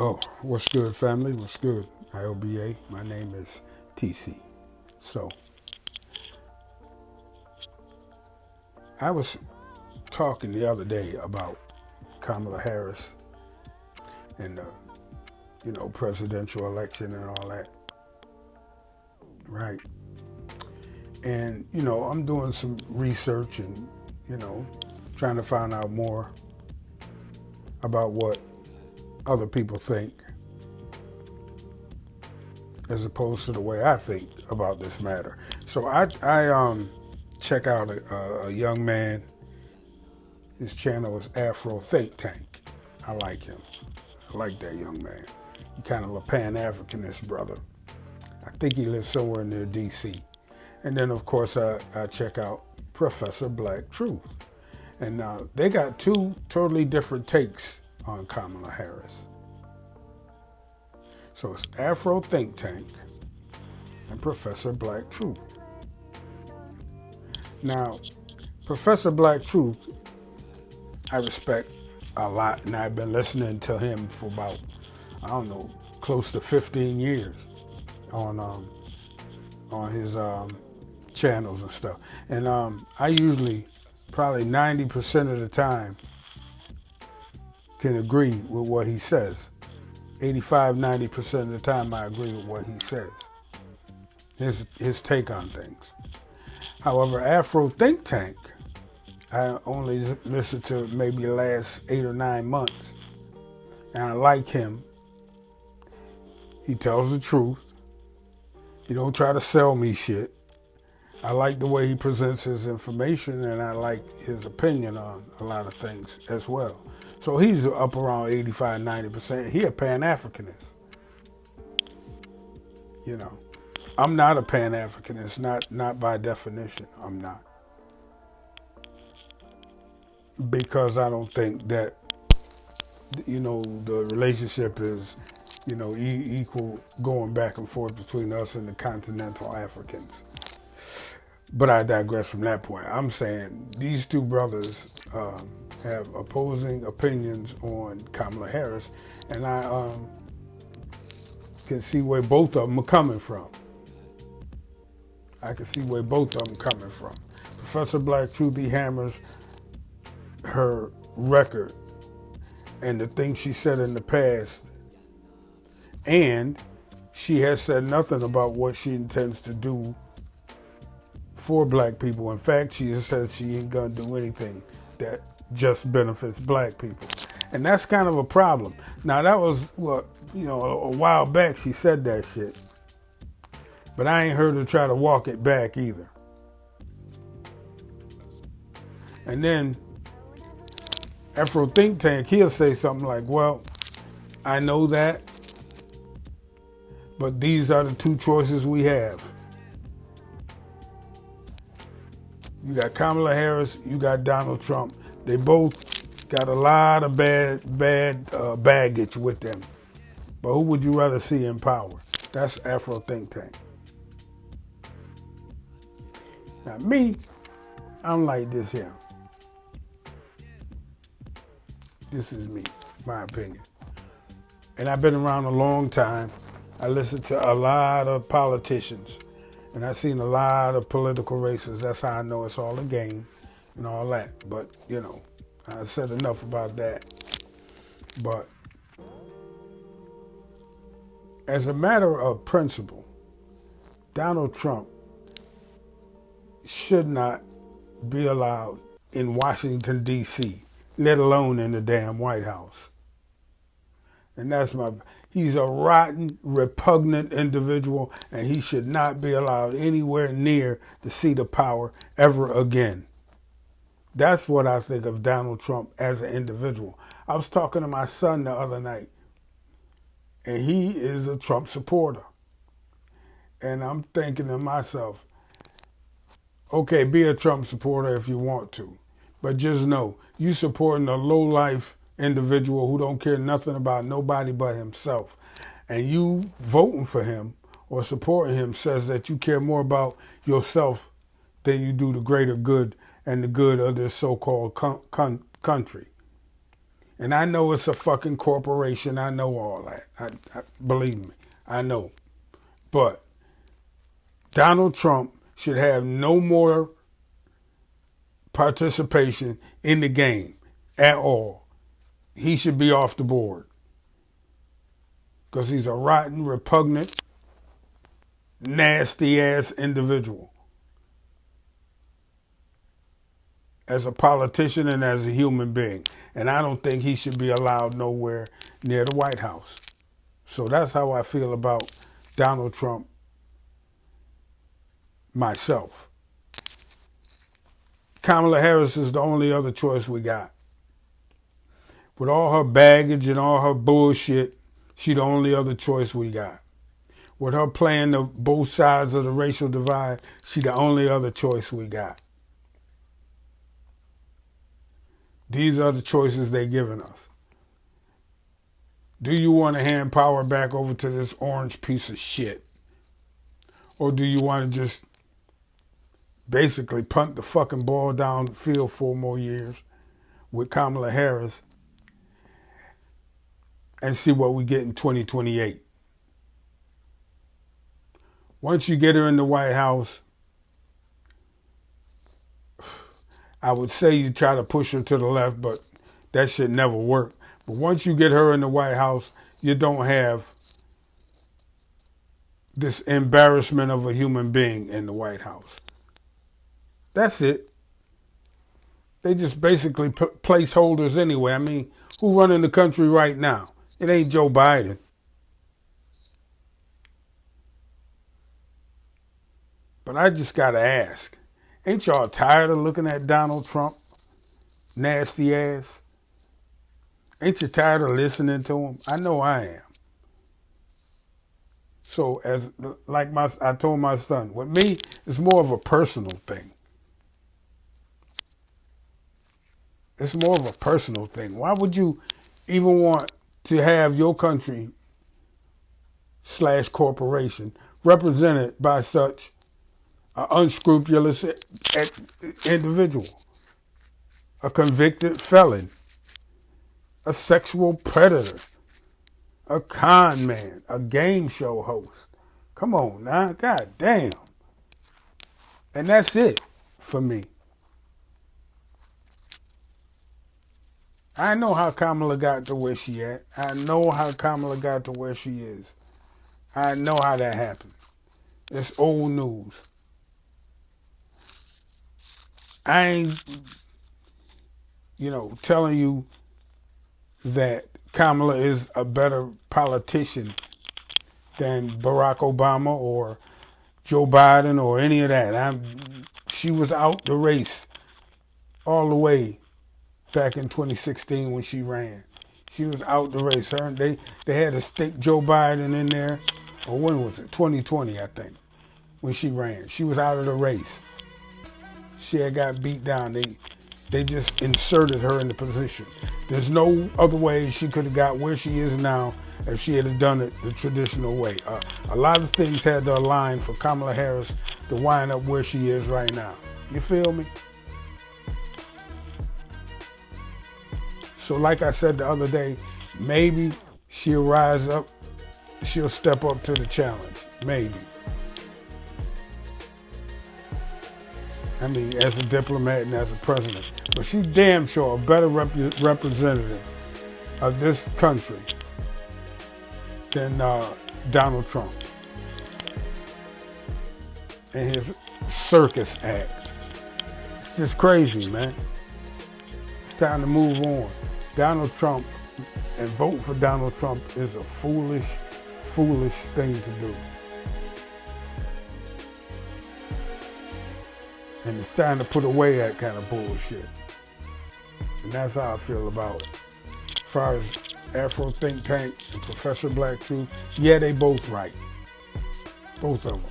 Oh, what's good, family? What's good? IOBA. My name is TC. So, I was talking the other day about Kamala Harris and the, presidential election and all that, right? And, I'm doing some research and, you know, trying to find out more about what other people think as opposed to the way I think about this matter. So I check out a young man. His channel is Afro Think Tank. I like him. I like that young man. He's kind of a Pan-Africanist brother. I think he lives somewhere near D.C. And then, of course, I check out Professor Black Truth. And they got two totally different takes on Kamala Harris. So it's Afro Think Tank and Professor Black Truth. Now, Professor Black Truth, I respect a lot, and I've been listening to him for about, I don't know, close to 15 years on his channels and stuff. And I usually, probably 90% of the time, can agree with what he says. 85-90% of the time I agree with what he says. His take on things. However, Afro Think Tank, I only listened to maybe the last 8 or 9 months. And I like him. He tells the truth. He don't try to sell me shit. I like the way he presents his information, and I like his opinion on a lot of things as well. So he's up around 85-90%. He a Pan-Africanist. I'm not a Pan-Africanist, not by definition. I'm not. Because I don't think that, the relationship is, equal going back and forth between us and the continental Africans. But I digress from that point. I'm saying these two brothers have opposing opinions on Kamala Harris, and I can see where both of them are coming from. I can see where both of them are coming from. Professor Black Truth, he hammers her record and the things she said in the past, and she has said nothing about what she intends to do for black people. In fact, she has said she ain't gonna do anything that just benefits black people. And that's kind of a problem. Now that was a while back she said that shit. But I ain't heard her try to walk it back either. And then Afro Think Tank, he'll say something like, well, I know that, but these are the two choices we have. You got Kamala Harris, you got Donald Trump. They both got a lot of bad baggage with them. But who would you rather see in power? That's Afro Think Tank. Now me, I'm like this here. This is me, my opinion. And I've been around a long time. I listen to a lot of politicians. And I've seen a lot of political races. That's how I know it's all a game and all that. But, I said enough about that. But as a matter of principle, Donald Trump should not be allowed in Washington, D.C., let alone in the damn White House. And he's a rotten, repugnant individual, and he should not be allowed anywhere near the seat of power ever again. That's what I think of Donald Trump as an individual. I was talking to my son the other night, and he is a Trump supporter. And I'm thinking to myself, okay, be a Trump supporter if you want to, but just know you supporting a low-life individual who don't care nothing about nobody but himself. And you voting for him or supporting him says that you care more about yourself than you do the greater good and the good of this so-called country. And I know it's a fucking corporation. I know all that. Believe me, I know. But Donald Trump should have no more participation in the game at all. He should be off the board because he's a rotten, repugnant, nasty ass individual as a politician and as a human being. And I don't think he should be allowed nowhere near the White House. So that's how I feel about Donald Trump myself. Kamala Harris is the only other choice we got. With all her baggage and all her bullshit, she's the only other choice we got. With her playing both sides of the racial divide, she's the only other choice we got. These are the choices they're giving us. Do you want to hand power back over to this orange piece of shit? Or do you want to just basically punt the fucking ball down the field 4 more years with Kamala Harris and see what we get in 2028? Once you get her in the White House, I would say you try to push her to the left, but that shit never work. But once you get her in the White House, you don't have this embarrassment of a human being in the White House. That's it. They just basically placeholders anyway. I mean, who running the country right now? It ain't Joe Biden. But I just gotta ask, ain't y'all tired of looking at Donald Trump? Nasty ass. Ain't you tired of listening to him? I know I am. So I told my son, with me, it's more of a personal thing. It's more of a personal thing. Why would you even want to have your country / corporation represented by such an unscrupulous individual? A convicted felon, a sexual predator, a con man, a game show host. Come on now, god damn. And that's it for me. I know how Kamala got to where she at. I know how Kamala got to where she is. I know how that happened. It's old news. I ain't, telling you that Kamala is a better politician than Barack Obama or Joe Biden or any of that. She was out the race all the way back in 2016 when she ran. She was out the race. They had to stick Joe Biden in there, or when was it? 2020, I think, when she ran. She was out of the race. She had got beat down. They just inserted her in the position. There's no other way she could have got where she is now if she had done it the traditional way. A lot of things had to align for Kamala Harris to wind up where she is right now. You feel me? So like I said the other day, maybe she'll rise up, she'll step up to the challenge. Maybe. I mean, as a diplomat and as a president. But she's damn sure a better representative of this country than Donald Trump and his circus act. It's just crazy, man. It's time to move on. Donald Trump and vote for Donald Trump is a foolish thing to do. And it's time to put away that kind of bullshit. And that's how I feel about it. As far as Afro Think Tank and Professor Black Truth, yeah, they both right. Both of them.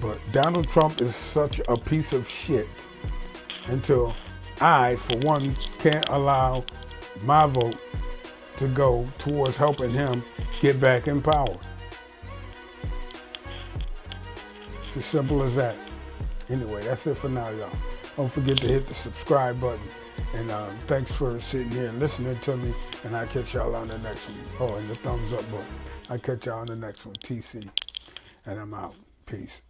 But Donald Trump is such a piece of shit until I, for one, can't allow my vote to go towards helping him get back in power. It's as simple as that. Anyway, that's it for now, y'all. Don't forget to hit the subscribe button. And thanks for sitting here and listening to me. And I'll catch y'all on the next one. Oh, and the thumbs up button. I'll catch y'all on the next one. TC. And I'm out. Peace.